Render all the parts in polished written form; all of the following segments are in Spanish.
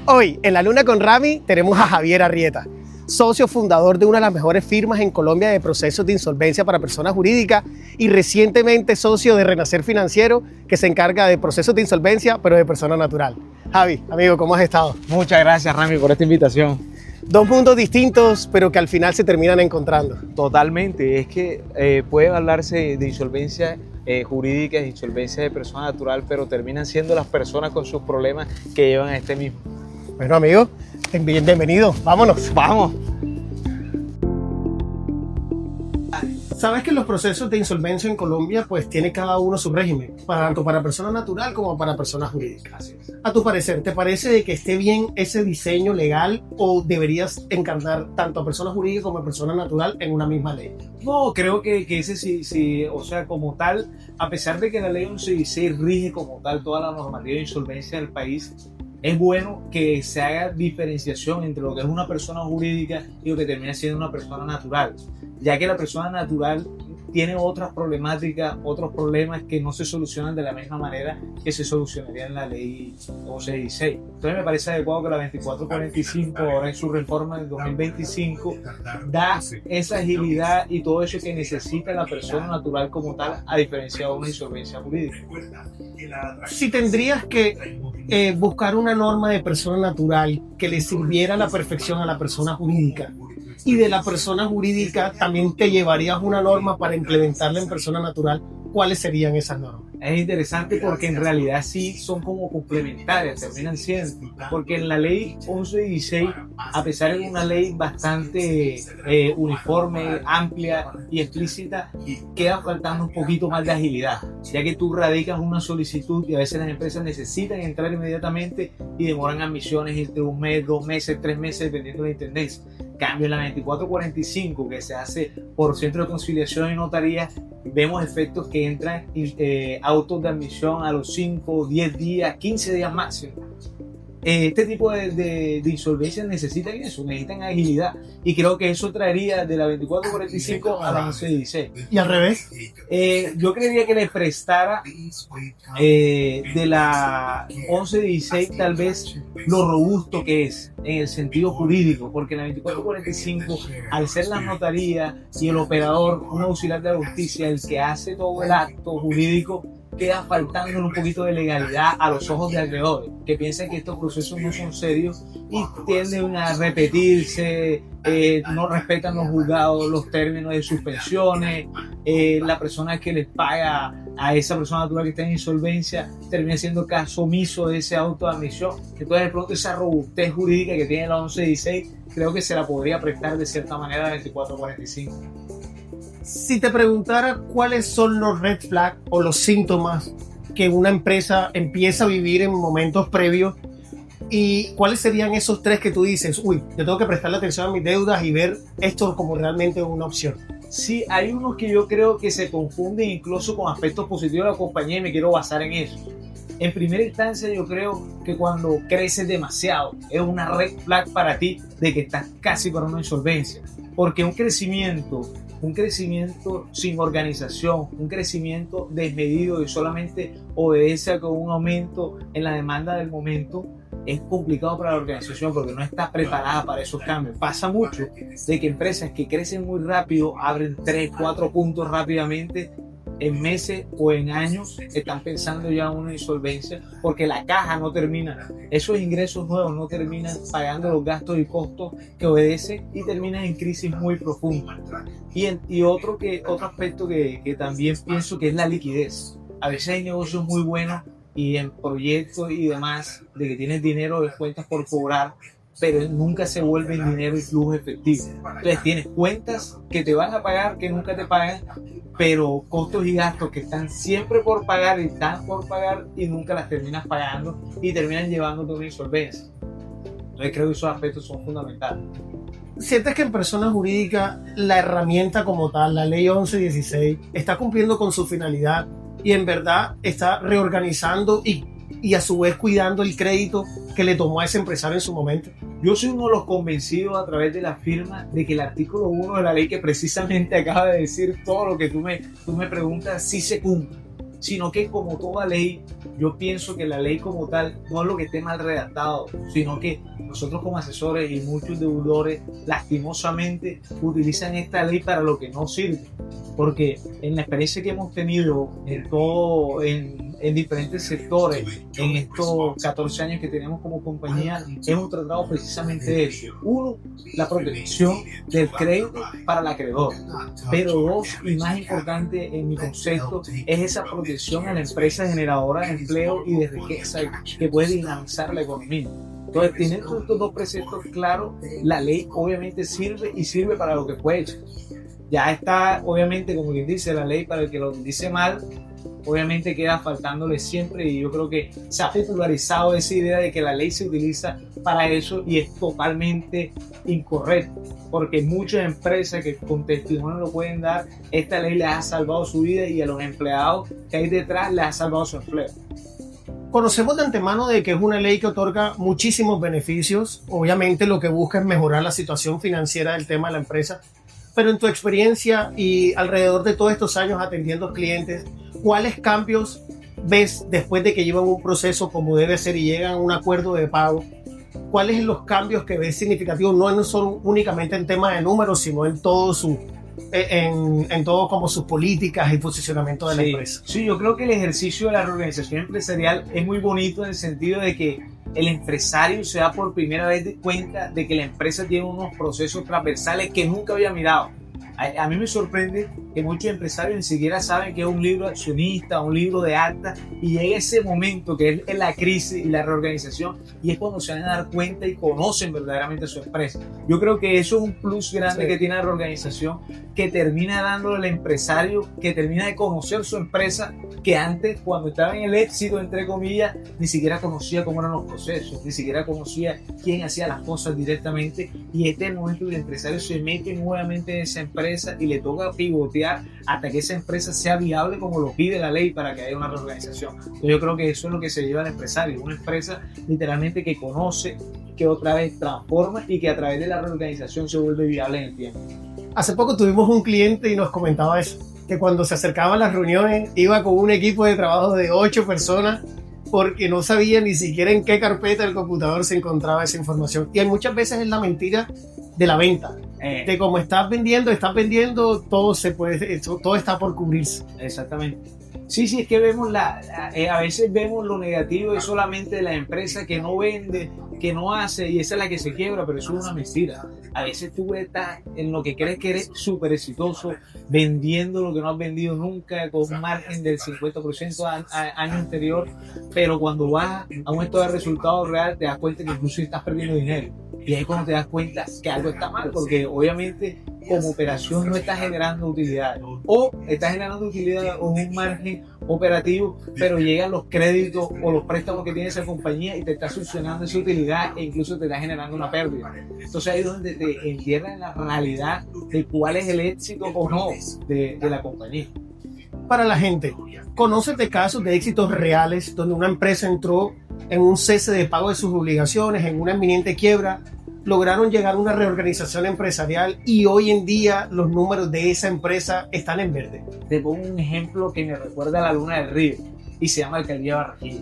Hoy, en La Luna con Rami, tenemos a Javier Arrieta, socio fundador de una de las mejores firmas en Colombia de procesos de insolvencia para personas jurídicas y recientemente socio de Renacer Financiero, que se encarga de procesos de insolvencia, pero de persona natural. Javi, amigo, ¿cómo has estado? Muchas gracias, Rami, por esta invitación. Dos mundos distintos, pero que al final se terminan encontrando. Totalmente, es que puede hablarse de insolvencia jurídica, de insolvencia de persona natural, pero terminan siendo las personas con sus problemas que llevan a este mismo. Bueno, amigo, bienvenido. Vámonos. ¡Vamos! Sabes que los procesos de insolvencia en Colombia pues tiene cada uno su régimen, tanto para persona natural como para personas jurídicas. A tu parecer, ¿te parece de que esté bien ese diseño legal o deberías encarnar tanto a persona jurídica como a persona natural en una misma ley? No, creo que ese sí, o sea, como tal, a pesar de que la ley 1116 rige como tal toda la normativa de insolvencia del país, es bueno que se haga diferenciación entre lo que es una persona jurídica y lo que termina siendo una persona natural, ya que la persona natural tiene otras problemáticas, otros problemas que no se solucionan de la misma manera que se solucionaría en la ley 1116. Entonces me parece adecuado que la 2445, ahora en su reforma del 2025, da esa agilidad y todo eso que necesita la persona natural como tal, a diferencia de una insolvencia jurídica. Si tendrías que buscar una norma de persona natural que le sirviera a la perfección a la persona jurídica, y de la persona jurídica también te llevarías una norma para implementarla en persona natural, ¿cuáles serían esas normas? Es interesante porque en realidad sí son como complementarias, terminan siendo, porque en la ley 1116, a pesar de una ley bastante uniforme, amplia y explícita, queda faltando un poquito más de agilidad, ya que tú radicas una solicitud y a veces las empresas necesitan entrar inmediatamente y demoran admisiones entre un mes, 2 meses, 3 meses, dependiendo de la intendencia. Cambio en la 2445, que se hace por centro de conciliación y notaría, vemos efectos que entran autos de admisión a los 5, 10 días, 15 días máximo. Este tipo de insolvencias necesitan eso, necesitan agilidad, y creo que eso traería de la 2445 a la 1116. ¿Y al revés? Yo creería que le prestara de la 1116 tal vez lo robusto que es en el sentido jurídico, porque en la 2445, al ser la notaría y el operador, un auxiliar de la justicia, el que hace todo el acto jurídico, queda faltando un poquito de legalidad a los ojos de alrededores, que piensan que estos procesos no son serios y tienden a repetirse, no respetan los juzgados los términos de suspensiones, la persona que les paga a esa persona natural que está en insolvencia termina siendo caso omiso de ese auto de admisión. Entonces de pronto esa robustez jurídica que tiene la 1116 creo que se la podría prestar de cierta manera a la 2445. Si te preguntara cuáles son los red flags o los síntomas que una empresa empieza a vivir en momentos previos, y cuáles serían esos 3 que tú dices, uy, yo tengo que prestarle atención a mis deudas y ver esto como realmente una opción. Sí, hay unos que yo creo que se confunden incluso con aspectos positivos de la compañía y me quiero basar en eso. En primera instancia, yo creo que cuando creces demasiado es una red flag para ti de que estás casi para una insolvencia, porque un crecimiento sin organización, un crecimiento desmedido y solamente obedece a un aumento en la demanda del momento, es complicado para la organización porque no está preparada para esos cambios. Pasa mucho de que empresas que crecen muy rápido abren 3, 4 puntos rápidamente, en meses o en años están pensando ya en una insolvencia porque la caja no termina, esos ingresos nuevos no terminan pagando los gastos y costos que obedecen y terminan en crisis muy profundas. Y otro aspecto que también pienso que es la liquidez. A veces hay negocios muy buenos y en proyectos y demás de que tienes dinero de cuentas por cobrar, pero nunca se vuelve en dinero y flujo efectivo. Entonces tienes cuentas que te van a pagar, que nunca te pagan, pero costos y gastos que están siempre por pagar y están por pagar y nunca las terminas pagando y terminan llevándote a una insolvencia. Entonces creo que esos aspectos son fundamentales. ¿Sientes que en persona jurídica la herramienta como tal, la ley 1116, está cumpliendo con su finalidad y en verdad está reorganizando y a su vez cuidando el crédito que le tomó a ese empresario en su momento? Yo soy uno de los convencidos a través de la firma de que el artículo 1 de la ley, que precisamente acaba de decir todo lo que tú me preguntas, sí se cumple. sino que como toda ley, yo pienso que la ley como tal no es lo que esté mal redactado, sino que nosotros como asesores y muchos deudores lastimosamente utilizan esta ley para lo que no sirve, porque en la experiencia que hemos tenido en diferentes sectores, en estos 14 años que tenemos como compañía, hemos tratado precisamente eso. Uno, la protección del crédito para el acreedor, pero dos, y más importante en mi concepto, es esa protección a la empresa generadora de empleo y de riqueza que puede dinamizar la economía. Entonces, teniendo estos dos preceptos claros, la ley obviamente sirve para lo que fue hecho. Ya está, obviamente, como quien dice, la ley para el que lo dice mal, obviamente queda faltándole siempre, y yo creo que se ha popularizado esa idea de que la ley se utiliza para eso y es totalmente incorrecto, porque muchas empresas que con testimonio lo pueden dar, esta ley les ha salvado su vida y a los empleados que hay detrás les ha salvado su empleo. Conocemos de antemano de que es una ley que otorga muchísimos beneficios. Obviamente lo que busca es mejorar la situación financiera del tema de la empresa, pero en tu experiencia y alrededor de todos estos años atendiendo clientes, ¿cuáles cambios ves después de que llevan un proceso como debe ser y llegan a un acuerdo de pago? ¿Cuáles son los cambios que ves significativos? No son únicamente en tema de números, sino en todo como sus políticas y posicionamiento de la empresa. Sí, yo creo que el ejercicio de la reorganización empresarial es muy bonito en el sentido de que el empresario se da por primera vez cuenta de que la empresa tiene unos procesos transversales que nunca había mirado. A mí me sorprende que muchos empresarios ni siquiera saben que es un libro accionista, un libro de actas, y llega ese momento que es la crisis y la reorganización, y es cuando se van a dar cuenta y conocen verdaderamente su empresa. Yo creo que eso es un plus grande que tiene la reorganización, que termina dándole al empresario, que termina de conocer su empresa, que antes, cuando estaba en el éxito, entre comillas, ni siquiera conocía cómo eran los procesos, ni siquiera conocía quién hacía las cosas directamente, y este es el momento que el empresario se mete nuevamente en esa empresa y le toca pivotear hasta que esa empresa sea viable como lo pide la ley para que haya una reorganización. Entonces yo creo que eso es lo que se lleva al empresario, una empresa literalmente que conoce, que otra vez transforma y que a través de la reorganización se vuelve viable en el tiempo. Hace poco tuvimos un cliente y nos comentaba eso, que cuando se acercaban las reuniones iba con un equipo de trabajo de 8 personas porque no sabía ni siquiera en qué carpeta del computador se encontraba esa información. Y hay muchas veces es la mentira de la venta. De cómo estás vendiendo, todo está por cubrirse. Exactamente. Sí, es que vemos a veces vemos lo negativo es solamente de la empresa que no vende, que no hace, y esa es la que se quiebra, pero eso es una mentira. A veces tú estás en lo que crees que eres súper exitoso, vendiendo lo que no has vendido nunca, con un margen del 50% año anterior, pero cuando vas a un estado de resultado real te das cuenta que incluso estás perdiendo dinero. Y ahí cuando te das cuenta que algo está mal, porque obviamente como operación no estás generando utilidad, o estás generando utilidad o un margen operativo, pero llegan los créditos o los préstamos que tiene esa compañía y te está succionando esa utilidad e incluso te está generando una pérdida. Entonces ahí es donde te entierran en la realidad de cuál es el éxito o no de la compañía. Para la gente, ¿conoces de casos de éxitos reales donde una empresa entró en un cese de pago de sus obligaciones, en una inminente quiebra, lograron llegar a una reorganización empresarial y hoy en día los números de esa empresa están en verde? Te pongo un ejemplo que me recuerda a la Luna del Río y se llama Alcaldía Barranquilla.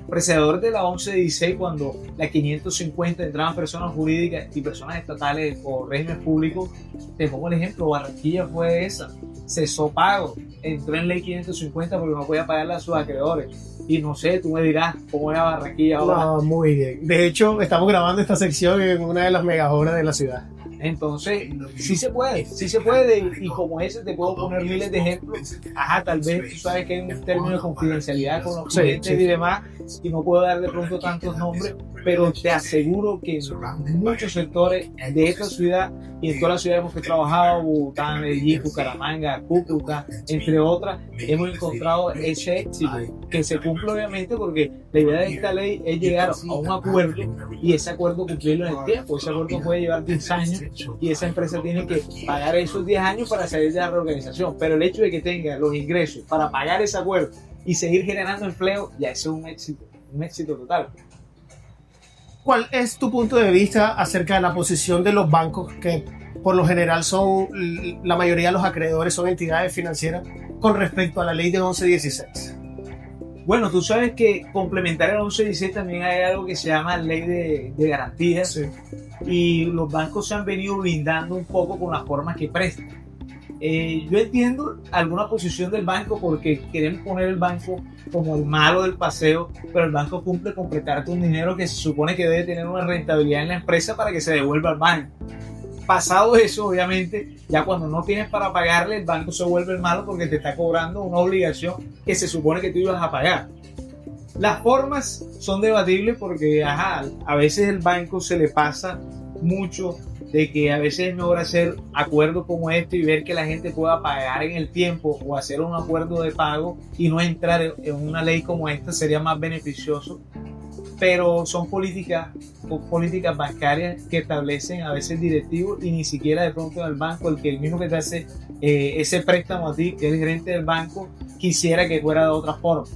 Precededor de la 1116, cuando las 550 entraban personas jurídicas y personas estatales o regímenes públicos, te pongo el ejemplo, Barranquilla fue esa, cesó pago, entró en ley 550 porque no podía pagarle a sus acreedores. Y no sé, tú me dirás cómo era Barranquilla ahora. No, muy bien. De hecho, estamos grabando esta sección en una de las megahoras de la ciudad. Entonces, sí se puede, y como ese te puedo poner miles de ejemplos. Tal vez tú sabes que hay un término de confidencialidad con los clientes y demás, y no puedo dar de pronto tantos nombres, pero te aseguro que en muchos sectores de esta ciudad y en todas las ciudades que he trabajado, Bogotá, Medellín, Bucaramanga, Cúcuta, entre otras, hemos encontrado ese éxito que se cumple obviamente porque la idea de esta ley es llegar a un acuerdo y ese acuerdo cumplirlo en el tiempo. Ese acuerdo puede llevar 10 años y esa empresa tiene que pagar esos 10 años para salir de la reorganización, pero el hecho de que tenga los ingresos para pagar ese acuerdo y seguir generando empleo, ya eso es un éxito total. ¿Cuál es tu punto de vista acerca de la posición de los bancos, que por lo general la mayoría de los acreedores son entidades financieras, con respecto a la ley de 1116? Bueno, tú sabes que complementario al 1116 también hay algo que se llama ley de garantías, Sí. y los bancos se han venido blindando un poco con las formas que prestan. Yo entiendo alguna posición del banco porque queremos poner el banco como el malo del paseo, pero el banco cumple con prestarte un dinero que se supone que debe tener una rentabilidad en la empresa para que se devuelva al banco. Pasado eso, obviamente, ya cuando no tienes para pagarle, el banco se vuelve el malo porque te está cobrando una obligación que se supone que tú ibas a pagar. Las formas son debatibles porque, a veces el banco se le pasa mucho de que a veces es mejor hacer acuerdos como este y ver que la gente pueda pagar en el tiempo o hacer un acuerdo de pago y no entrar en una ley como esta sería más beneficioso. Pero son políticas bancarias que establecen a veces directivos y ni siquiera de pronto el banco, el mismo que te hace ese préstamo a ti, que es el gerente del banco, quisiera que fuera de otra forma.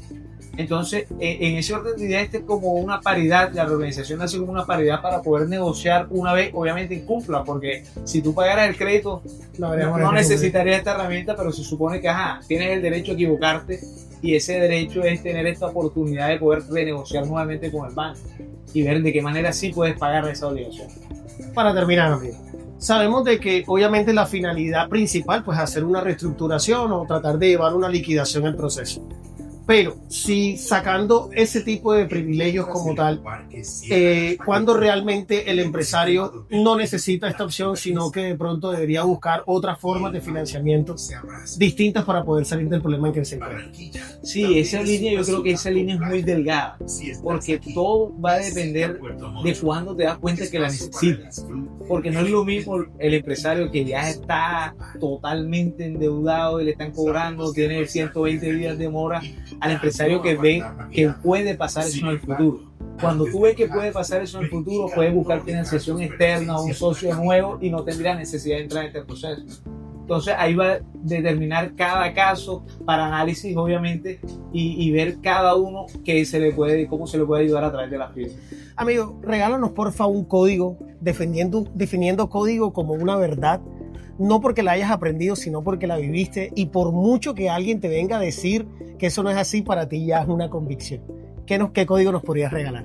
Entonces, en ese orden de ideas, este es como una paridad, la reorganización hace como una paridad para poder negociar una vez, obviamente incumpla, porque si tú pagaras el crédito, no necesitarías esta herramienta, pero se supone que tienes el derecho a equivocarte y ese derecho es tener esta oportunidad de poder renegociar nuevamente con el banco y ver de qué manera sí puedes pagar esa obligación. Para terminar, amigo, sabemos de que obviamente la finalidad principal pues hacer una reestructuración o tratar de llevar una liquidación en proceso. Pero si sacando ese tipo de privilegios como tal, cuando realmente el empresario no necesita esta opción, sino que de pronto debería buscar otras formas de financiamiento distintas para poder salir del problema en que se encuentra. Sí, esa línea, yo creo que esa línea es muy delgada, porque todo va a depender de cuándo te das cuenta que la necesitas. Porque no es lo mismo el empresario que ya está totalmente endeudado y le están cobrando, tiene 120 días de mora, al empresario que ve que puede pasar eso en el futuro. Cuando tú ves que puede pasar eso en el futuro, puedes buscar financiación externa o un socio nuevo y no tendrías necesidad de entrar en este proceso. Entonces ahí va a determinar cada caso para análisis, obviamente, y ver cada uno cómo se le puede ayudar a través de las firmas. Amigo, regálanos porfa un código definiendo código como una verdad, no porque la hayas aprendido, sino porque la viviste, y por mucho que alguien te venga a decir que eso no es así, para ti ya es una convicción. ¿Qué código nos podrías regalar?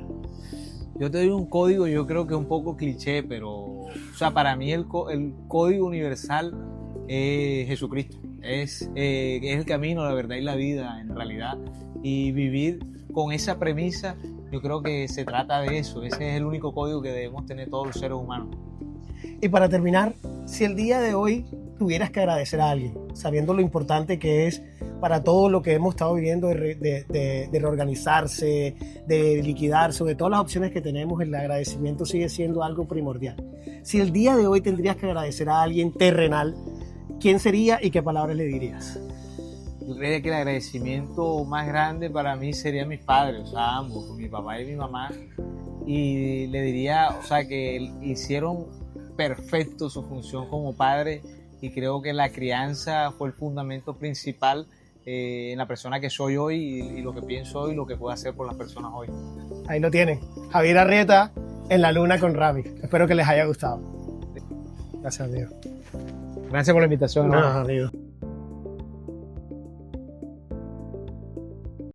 Yo te doy un código, yo creo que es un poco cliché, pero para mí el código universal es Jesucristo. Es el camino, la verdad y la vida en realidad. Y vivir con esa premisa, yo creo que se trata de eso. Ese es el único código que debemos tener todos los seres humanos. Y para terminar, si el día de hoy tuvieras que agradecer a alguien, sabiendo lo importante que es para todo lo que hemos estado viviendo de reorganizarse, de liquidarse, de todas las opciones que tenemos, el agradecimiento sigue siendo algo primordial. Si el día de hoy tendrías que agradecer a alguien terrenal, ¿quién sería y qué palabras le dirías? Yo creía que el agradecimiento más grande para mí serían mis padres, ambos, mi papá y mi mamá, y le diría, que hicieron perfecto su función como padre, y creo que la crianza fue el fundamento principal en la persona que soy hoy y lo que pienso hoy y lo que puedo hacer por las personas hoy. Ahí lo tienen, Javier Arrieta en La Luna con Rami. Espero que les haya gustado. Gracias, amigo. Gracias por la invitación. No, amigo.